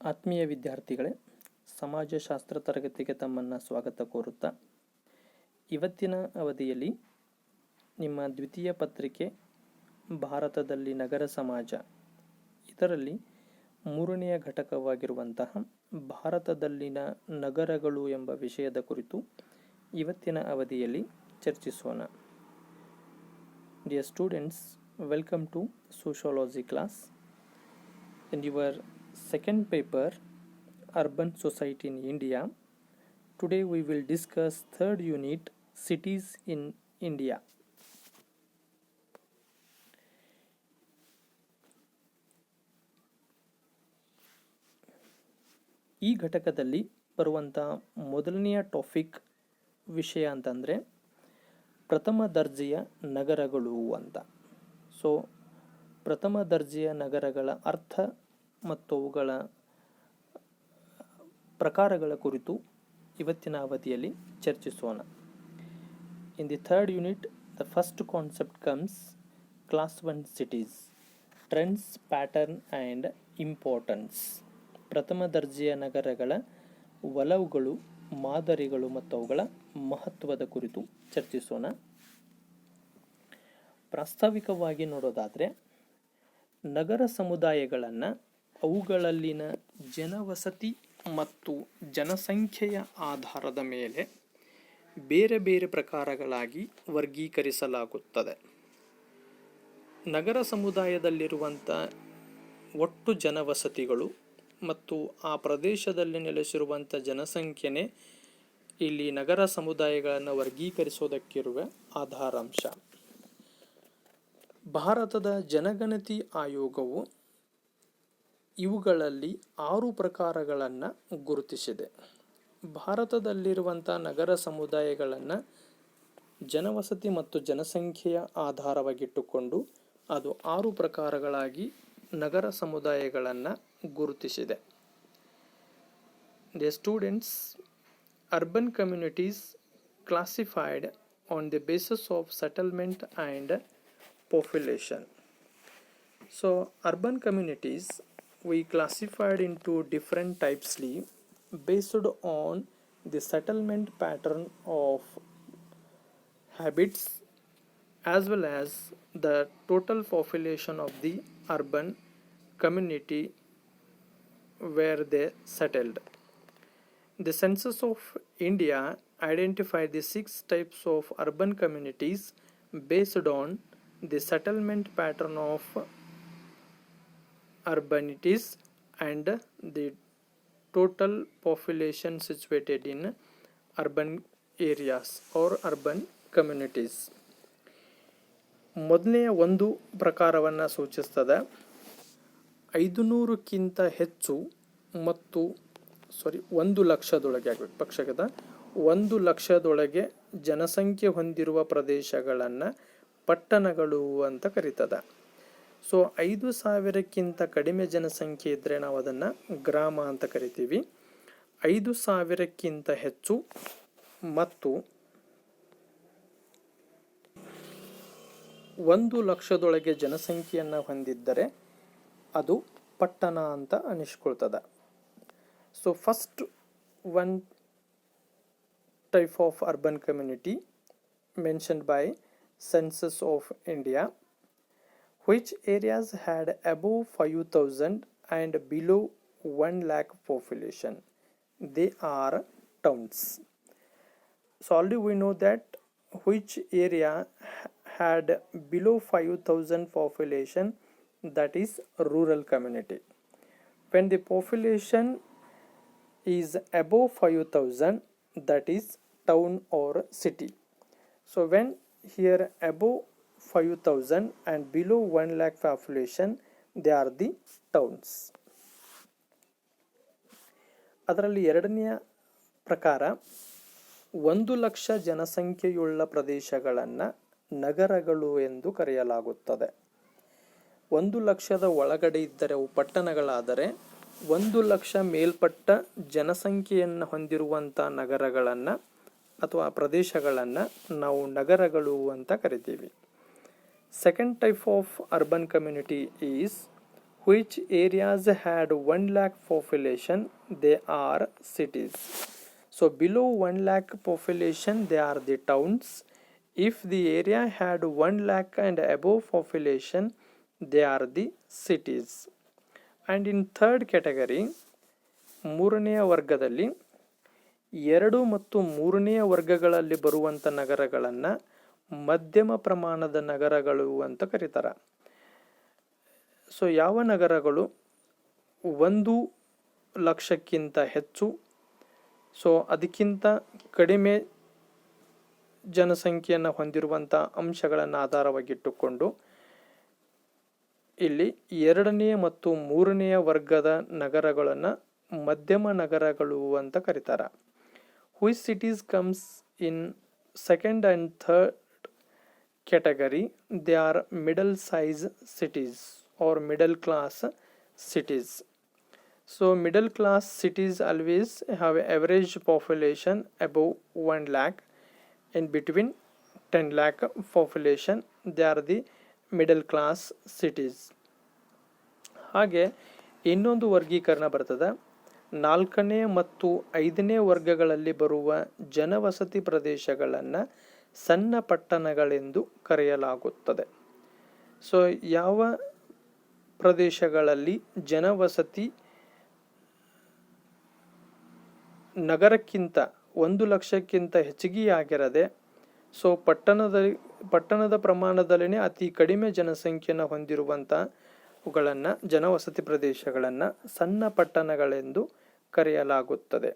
ಆತ್ಮೀಯ ವಿದ್ಯಾರ್ಥಿಗಳೇ, ಸಮಾಜಶಾಸ್ತ್ರ ತರಗತಿಗೆ ತಮ್ಮನ್ನು ಸ್ವಾಗತ ಕೋರುತ್ತಾ ಇವತ್ತಿನ ಅವಧಿಯಲ್ಲಿ ನಿಮ್ಮ ದ್ವಿತೀಯ ಪತ್ರಿಕೆ ಭಾರತದಲ್ಲಿ ನಗರ ಸಮಾಜ ಇದರಲ್ಲಿ ಮೂರನೆಯ ಘಟಕವಾಗಿರುವಂತಹ ಭಾರತದಲ್ಲಿನ ನಗರಗಳು ಎಂಬ ವಿಷಯದ ಕುರಿತು ಇವತ್ತಿನ ಅವಧಿಯಲ್ಲಿ ಚರ್ಚಿಸೋಣ. Dear students, welcome to sociology class. In your second paper, Urban Society in India, today we will discuss third unit, Cities in India. ಈ ಘಟಕದಲ್ಲಿ ಬರುವಂಥ ಮೊದಲನೆಯ ಟಾಪಿಕ್ ವಿಷಯ ಅಂತಂದರೆ ಪ್ರಥಮ ದರ್ಜೆಯ ನಗರಗಳು ಅಂತ. ಸೊ ಪ್ರಥಮ ದರ್ಜೆಯ ನಗರಗಳ ಅರ್ಥ ಮತ್ತು ಅವುಗಳ ಪ್ರಕಾರಗಳ ಕುರಿತು ಇವತ್ತಿನ ಅವಧಿಯಲ್ಲಿ ಚರ್ಚಿಸೋಣ. In the third unit, the first concept comes class 1 cities, trends, pattern and importance. ಪ್ರಥಮ ದರ್ಜೆಯ ನಗರಗಳ ಒಲವುಗಳು, ಮಾದರಿಗಳು ಮತ್ತು ಅವುಗಳ ಮಹತ್ವದ ಕುರಿತು ಚರ್ಚಿಸೋಣ. ಪ್ರಾಸ್ತಾವಿಕವಾಗಿ ನೋಡೋದಾದರೆ, ನಗರ ಸಮುದಾಯಗಳನ್ನು ಅವುಗಳಲ್ಲಿನ ಜನವಸತಿ ಮತ್ತು ಜನಸಂಖ್ಯೆಯ ಆಧಾರದ ಮೇಲೆ ಬೇರೆ ಬೇರೆ ಪ್ರಕಾರಗಳಾಗಿ ವರ್ಗೀಕರಿಸಲಾಗುತ್ತದೆ. ನಗರ ಸಮುದಾಯದಲ್ಲಿರುವಂಥ ಒಟ್ಟು ಜನವಸತಿಗಳು ಮತ್ತು ಆ ಪ್ರದೇಶದಲ್ಲಿ ನೆಲೆಸಿರುವಂಥ ಜನಸಂಖ್ಯೆನೇ ಇಲ್ಲಿ ನಗರ ಸಮುದಾಯಗಳನ್ನು ವರ್ಗೀಕರಿಸೋದಕ್ಕಿರುವ ಆಧಾರಾಂಶ. ಭಾರತದ ಜನಗಣತಿ ಆಯೋಗವು ಇವುಗಳಲ್ಲಿ 6 ಪ್ರಕಾರಗಳನ್ನು ಗುರುತಿಸಿದೆ. ಭಾರತದಲ್ಲಿರುವಂಥ ನಗರ ಸಮುದಾಯಗಳನ್ನು ಜನವಸತಿ ಮತ್ತು ಜನಸಂಖ್ಯೆಯ ಆಧಾರವಾಗಿಟ್ಟುಕೊಂಡು ಅದು 6 ಪ್ರಕಾರಗಳಾಗಿ ನಗರ ಸಮುದಾಯಗಳನ್ನು ಗುರುತಿಸಿದೆ. The students, urban communities classified on the basis of settlement and population. So urban communities we classified into different types based on the settlement pattern of habits as well as the total population of the urban community where they settled. The census of India identified the 6 types of urban communities based on the settlement pattern of urbanities and the total population situated in urban areas or urban communities. ಮೊದಲನೆಯ ಒಂದು ಪ್ರಕಾರವನ್ನು ಸೂಚಿಸ್ತದೆ. 500ಕ್ಕಿಂತ ಹೆಚ್ಚು ಮತ್ತು 1 ಲಕ್ಷದೊಳಗೆ ಆಗಬೇಕು ಪಕ್ಷದ 1 ಲಕ್ಷದೊಳಗೆ ಜನಸಂಖ್ಯೆ ಹೊಂದಿರುವ ಪ್ರದೇಶಗಳನ್ನು ಪಟ್ಟಣಗಳು ಅಂತ ಕರೀತದೆ. ಸೊ 5,000ಕ್ಕಿಂತ ಕಡಿಮೆ ಜನಸಂಖ್ಯೆ ಇದ್ದರೆ ನಾವು ಅದನ್ನು ಗ್ರಾಮ ಅಂತ ಕರಿತೀವಿ. 5,000ಕ್ಕಿಂತ ಹೆಚ್ಚು ಮತ್ತು 1 ಲಕ್ಷದೊಳಗೆ ಜನಸಂಖ್ಯೆಯನ್ನು ಹೊಂದಿದ್ದರೆ ಅದು ಪಟ್ಟಣ ಅಂತ ಅನಿಸ್ಕೊಳ್ತದೆ. So first one type of urban community mentioned by Census of India, which areas had above 5,000 and below 1 lakh population. They are towns. So already we know that which area had below 5,000 population, that is rural community. When the population is above 5,000, that is town or city. So when here above 5,000 and below 1 lakh population, they are the towns. ಅದರಲ್ಲಿ ಎರಡನೆಯ ಪ್ರಕಾರ 1 ಲಕ್ಷ ಜನಸಂಖ್ಯೆಯುಳ್ಳ ಪ್ರದೇಶಗಳನ್ನು ನಗರಗಳು ಎಂದು ಕರೆಯಲಾಗುತ್ತದೆ. 1 ಲಕ್ಷದ ಒಳಗಡೆ ಇದ್ದರೆ ಅವು ಪಟ್ಟಣಗಳಾದರೆ 1 ಲಕ್ಷ ಮೇಲ್ಪಟ್ಟ ಜನಸಂಖ್ಯೆಯನ್ನು ಹೊಂದಿರುವಂಥ ನಗರಗಳನ್ನು ಅಥವಾ ಪ್ರದೇಶಗಳನ್ನು ನಾವು ನಗರಗಳು ಅಂತ ಕರಿತೀವಿ. Second type of urban community is which areas had 1 lakh population, they are cities. So below 1 lakh population, they are the towns. If the area had 1 lakh and above population, they are the cities. And in third category, ಮೂರನೆಯ ವರ್ಗದಲ್ಲಿ 2 ಮತ್ತು 3ನೇ ವರ್ಗಗಳಲ್ಲಿ ಬರುವಂಥ ನಗರಗಳನ್ನು ಮಧ್ಯಮ ಪ್ರಮಾಣದ ನಗರಗಳು ಅಂತ ಕರೀತಾರೆ. ಸೊ ಯಾವ ನಗರಗಳು 1 ಲಕ್ಷಕ್ಕಿಂತ ಹೆಚ್ಚು, ಸೊ ಅದಕ್ಕಿಂತ ಕಡಿಮೆ ಜನಸಂಖ್ಯೆಯನ್ನು ಹೊಂದಿರುವಂಥ ಅಂಶಗಳನ್ನು ಆಧಾರವಾಗಿಟ್ಟುಕೊಂಡು ಇಲ್ಲಿ 2ನೇ ಮತ್ತು 3ನೇ ವರ್ಗದ ನಗರಗಳನ್ನು ಮಧ್ಯಮ ನಗರಗಳು ಅಂತ ಕರೀತಾರೆ. Which cities comes in second and third category? They are middle size cities or middle class cities. So middle class cities always have average population above 1 lakh. In between 10 lakh population, they are the middle class cities. ಹಾಗೆ ಇನ್ನೊಂದು ವರ್ಗೀಕರಣ ಬರ್ತದೆ. 4ನೇ ಮತ್ತು 5ನೇ ವರ್ಗಗಳಲ್ಲಿ ಬರುವ ಜನವಸತಿ ಪ್ರದೇಶಗಳನ್ನು ಸಣ್ಣ ಪಟ್ಟಣಗಳೆಂದು ಕರೆಯಲಾಗುತ್ತದೆ. ಸೊ ಯಾವ ಪ್ರದೇಶಗಳಲ್ಲಿ ಜನವಸತಿ ನಗರಕ್ಕಿಂತ 1 ಲಕ್ಷಕ್ಕಿಂತ ಹೆಚ್ಚಿಗೆಯಾಗಿರದೆ, ಸೊ ಪಟ್ಟಣದ ಪ್ರಮಾಣದಲ್ಲೇ ಅತಿ ಕಡಿಮೆ ಜನಸಂಖ್ಯೆಯನ್ನು ಹೊಂದಿರುವಂಥವುಗಳನ್ನು ಜನವಸತಿ ಪ್ರದೇಶಗಳನ್ನು ಸಣ್ಣ ಪಟ್ಟಣಗಳೆಂದು ಕರೆಯಲಾಗುತ್ತದೆ.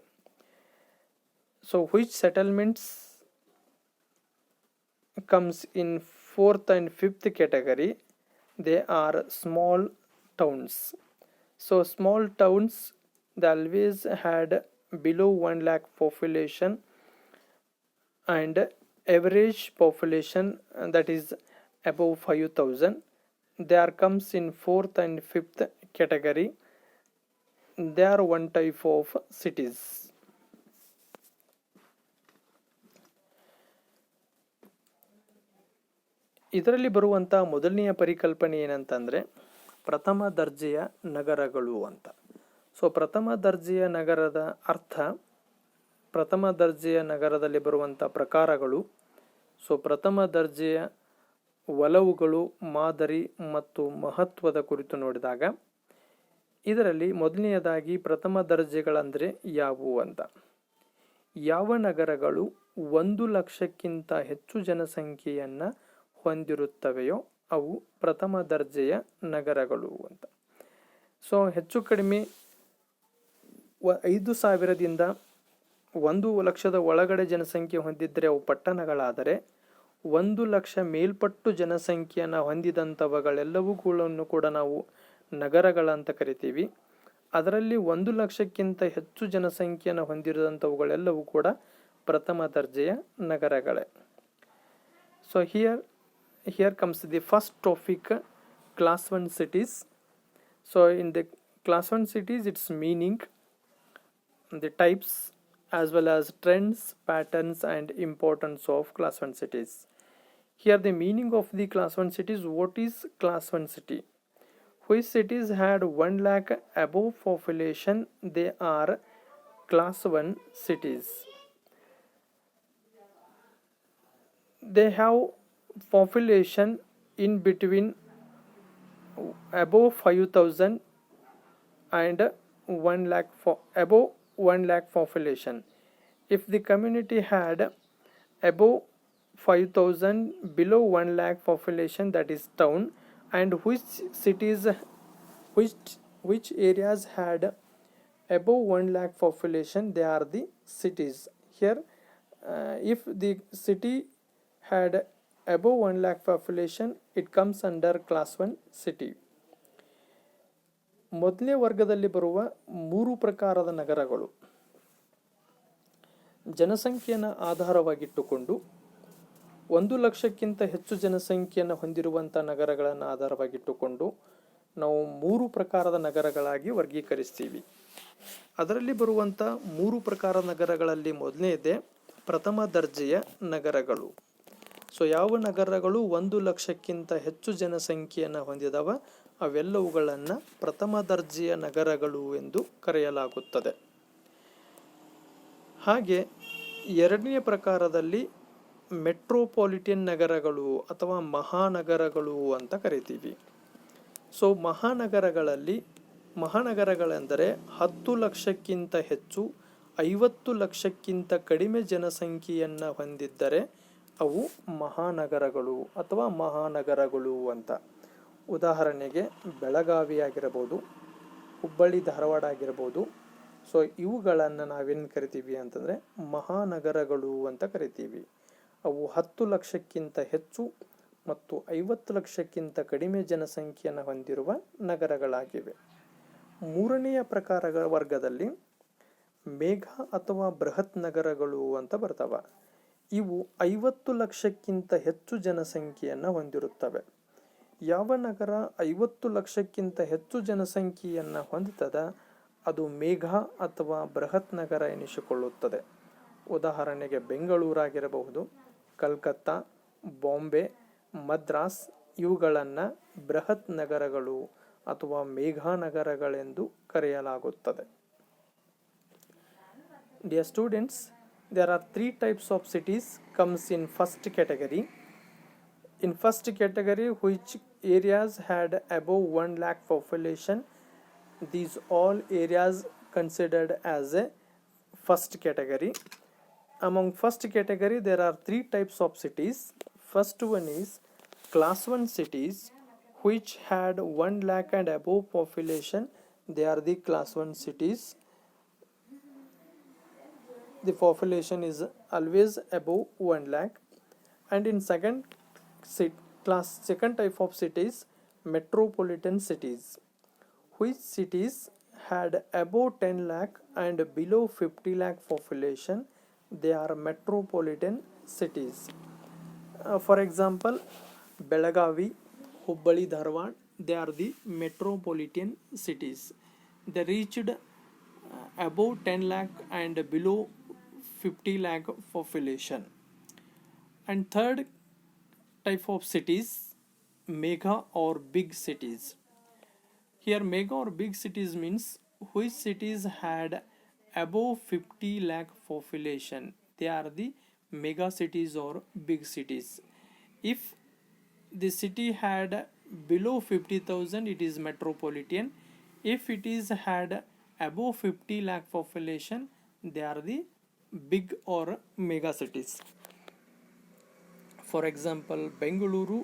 So which settlements comes in 4th and 5th category? They are small towns. So small towns, they always had below 1 lakh population and average population that is above 5,000. They are comes in 4th and 5th category. They are one type of cities. ಇದರಲ್ಲಿ ಬರುವಂಥ ಮೊದಲನೆಯ ಪರಿಕಲ್ಪನೆ ಏನಂತಂದರೆ ಪ್ರಥಮ ದರ್ಜೆಯ ನಗರಗಳು ಅಂತ. So ಪ್ರಥಮ ದರ್ಜೆಯ ನಗರದ ಅರ್ಥ, ಪ್ರಥಮ ದರ್ಜೆಯ ನಗರದಲ್ಲಿ ಬರುವಂಥ ಪ್ರಕಾರಗಳು, ಸೊ ಪ್ರಥಮ ದರ್ಜೆಯ ಒಲವುಗಳು, ಮಾದರಿ ಮತ್ತು ಮಹತ್ವದ ಕುರಿತು ನೋಡಿದಾಗ ಇದರಲ್ಲಿ ಮೊದಲನೆಯದಾಗಿ ಪ್ರಥಮ ದರ್ಜೆಗಳಂದರೆ ಯಾವುವು ಅಂತ. ಯಾವ ನಗರಗಳು 1 ಲಕ್ಷಕ್ಕಿಂತ ಹೆಚ್ಚು ಜನಸಂಖ್ಯೆಯನ್ನು ಹೊಂದಿರುತ್ತವೆಯೋ ಅವು ಪ್ರಥಮ ದರ್ಜೆಯ ನಗರಗಳು ಅಂತ. ಸೊ ಹೆಚ್ಚು ಕಡಿಮೆ 5,000ದಿಂದ 1 ಲಕ್ಷದ ಒಳಗಡೆ ಜನಸಂಖ್ಯೆ ಹೊಂದಿದ್ದರೆ ಅವು ಪಟ್ಟಣಗಳಾದರೆ, 1 ಲಕ್ಷ ಮೇಲ್ಪಟ್ಟು ಜನಸಂಖ್ಯೆಯನ್ನು ಹೊಂದಿದಂಥವುಗಳೆಲ್ಲವೂ ಕೂಡ ನಾವು ನಗರಗಳಂತ ಕರಿತೀವಿ. ಅದರಲ್ಲಿ 1 ಲಕ್ಷಕ್ಕಿಂತ ಹೆಚ್ಚು ಜನಸಂಖ್ಯೆಯನ್ನು ಹೊಂದಿರುವಂಥವುಗಳೆಲ್ಲವೂ ಕೂಡ ಪ್ರಥಮ ದರ್ಜೆಯ ನಗರಗಳೇ. So here comes the first topic, class 1 cities. So in the class 1 cities, its meaning, the types as well as trends, patterns and importance of class 1 cities. Here the meaning of the class 1 cities. What is class 1 city? Which cities had 1 lakh above population? They are class 1 cities. They have population in between above 5,000 and 1 lakh above 1 lakh population. If the community had above 5,000, below 1 lakh population, that is town. And which areas had above 1 lakh population, they are the cities. Here if the city had above 1 lakh population, it comes under class 1 city. ಮೊದಲನೇ ವರ್ಗದಲ್ಲಿ ಬರುವ 3 ಪ್ರಕಾರದ ನಗರಗಳು ಜನಸಂಖ್ಯೆಯನ್ನು ಆಧಾರವಾಗಿಟ್ಟುಕೊಂಡು 1 ಲಕ್ಷಕ್ಕಿಂತ ಹೆಚ್ಚು ಜನಸಂಖ್ಯೆಯನ್ನು ಹೊಂದಿರುವಂಥ ನಗರಗಳನ್ನು ಆಧಾರವಾಗಿಟ್ಟುಕೊಂಡು ನಾವು 3 ಪ್ರಕಾರದ ನಗರಗಳಾಗಿ ವರ್ಗೀಕರಿಸ್ತೀವಿ. ಅದರಲ್ಲಿ ಬರುವಂಥ 3 ಪ್ರಕಾರದ ನಗರಗಳಲ್ಲಿ ಮೊದಲನೇದೇ ಪ್ರಥಮ ದರ್ಜೆಯ ನಗರಗಳು. ಸೊ ಯಾವ ನಗರಗಳು 1 ಲಕ್ಷಕ್ಕಿಂತ ಹೆಚ್ಚು ಜನಸಂಖ್ಯೆಯನ್ನು ಹೊಂದಿದವ ಅವೆಲ್ಲವುಗಳನ್ನು ಪ್ರಥಮ ದರ್ಜೆಯ ನಗರಗಳು ಎಂದು ಕರೆಯಲಾಗುತ್ತದೆ. ಹಾಗೆ ಎರಡನೆಯ ಪ್ರಕಾರದಲ್ಲಿ ಮೆಟ್ರೋಪಾಲಿಟನ್ ನಗರಗಳು ಅಥವಾ ಮಹಾನಗರಗಳು ಅಂತ ಕರಿತೀವಿ. ಸೊ ಮಹಾನಗರಗಳೆಂದರೆ 10 ಲಕ್ಷಕ್ಕಿಂತ ಹೆಚ್ಚು, 50 ಲಕ್ಷಕ್ಕಿಂತ ಕಡಿಮೆ ಜನಸಂಖ್ಯೆಯನ್ನು ಹೊಂದಿದ್ದರೆ ಅವು ಮಹಾನಗರಗಳು ಅಥವಾ ಮಹಾನಗರಗಳು ಅಂತ. ಉದಾಹರಣೆಗೆ ಬೆಳಗಾವಿ ಆಗಿರಬಹುದು, ಹುಬ್ಬಳ್ಳಿ ಧಾರವಾಡ ಆಗಿರ್ಬೋದು. ಸೊ ಇವುಗಳನ್ನು ನಾವೇನು ಕರಿತೀವಿ ಅಂತಂದರೆ ಮಹಾನಗರಗಳು ಅಂತ ಕರಿತೀವಿ. ಅವು 10 ಲಕ್ಷಕ್ಕಿಂತ ಹೆಚ್ಚು ಮತ್ತು 50 ಲಕ್ಷಕ್ಕಿಂತ ಕಡಿಮೆ ಜನಸಂಖ್ಯೆಯನ್ನು ಹೊಂದಿರುವ ನಗರಗಳಾಗಿವೆ. ಮೂರನೆಯ ಪ್ರಕಾರಗಳ ವರ್ಗದಲ್ಲಿ ಮೇಘಾ ಅಥವಾ ಬೃಹತ್ ನಗರಗಳು ಅಂತ ಬರ್ತವೆ. ಇವು 50 ಲಕ್ಷಕ್ಕಿಂತ ಹೆಚ್ಚು ಜನಸಂಖ್ಯೆಯನ್ನು ಹೊಂದಿರುತ್ತವೆ. ಯಾವ ನಗರ 50 ಲಕ್ಷಕ್ಕಿಂತ ಹೆಚ್ಚು ಜನಸಂಖ್ಯೆಯನ್ನು ಹೊಂದುತ್ತದೆ ಅದು ಮೇಘಾ ಅಥವಾ ಬೃಹತ್ ನಗರ ಎನಿಸಿಕೊಳ್ಳುತ್ತದೆ. ಉದಾಹರಣೆಗೆ ಬೆಂಗಳೂರಾಗಿರಬಹುದು, ಕಲ್ಕತ್ತಾ, ಬಾಂಬೆ, ಮದ್ರಾಸ್ ಇವುಗಳನ್ನು ಬೃಹತ್ ನಗರಗಳು ಅಥವಾ ಮೇಘಾ ನಗರಗಳೆಂದು ಕರೆಯಲಾಗುತ್ತದೆ. Dear students, there are 3 types of cities comes in first category. In first category, which areas had above 1 lakh population, these all areas considered as a first category. Among first category, there are 3 types of cities. First one is class 1 cities, which had 1 lakh and above population. They are the class 1 cities. The population is always above 1 lakh. And in second type of cities, metropolitan cities, which cities had above 10 lakh and below 50 lakh population. They are metropolitan cities. For example, Belagavi, Hubbali, Dharwad, they are the metropolitan cities. They reached above 10 lakh and below 50 lakh population. And third type of cities, mega or big cities. Here mega or big cities means which cities had above 50 lakh population. They are the mega cities or big cities. If the city had below 50,000, it is metropolitan. If it is had above 50 lakh population, they are the big or mega cities. For example, Bengaluru,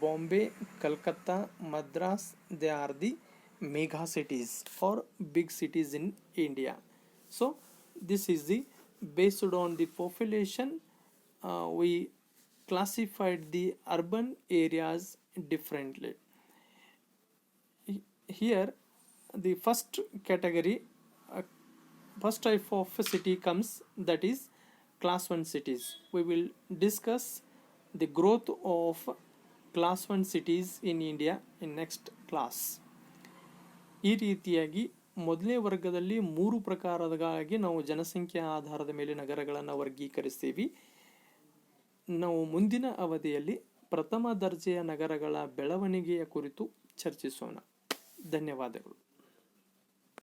Bombay, Calcutta, Madras, they are the mega cities or big cities in India. So this is the based on the population we classified the urban areas differently. Here the first category, first type of city comes, that is class 1 cities. We will discuss the growth of class 1 cities in India in next class. ಈ ರೀತಿಯಾಗಿ ಮೊದಲನೇ ವರ್ಗದಲ್ಲಿ 3 ಪ್ರಕಾರಗಳಾಗಿ ನಾವು ಜನಸಂಖ್ಯಾ ಆಧಾರದ ಮೇಲೆ ನಗರಗಳನ್ನು ವರ್ಗೀಕರಿಸ್ತೀವಿ. ನಾವು ಮುಂದಿನ ಅವಧಿಯಲ್ಲಿ ಪ್ರಥಮ ದರ್ಜೆಯ ನಗರಗಳ ಬೆಳವಣಿಗೆಯ ಕುರಿತು ಚರ್ಚಿಸೋಣ. ಧನ್ಯವಾದಗಳು.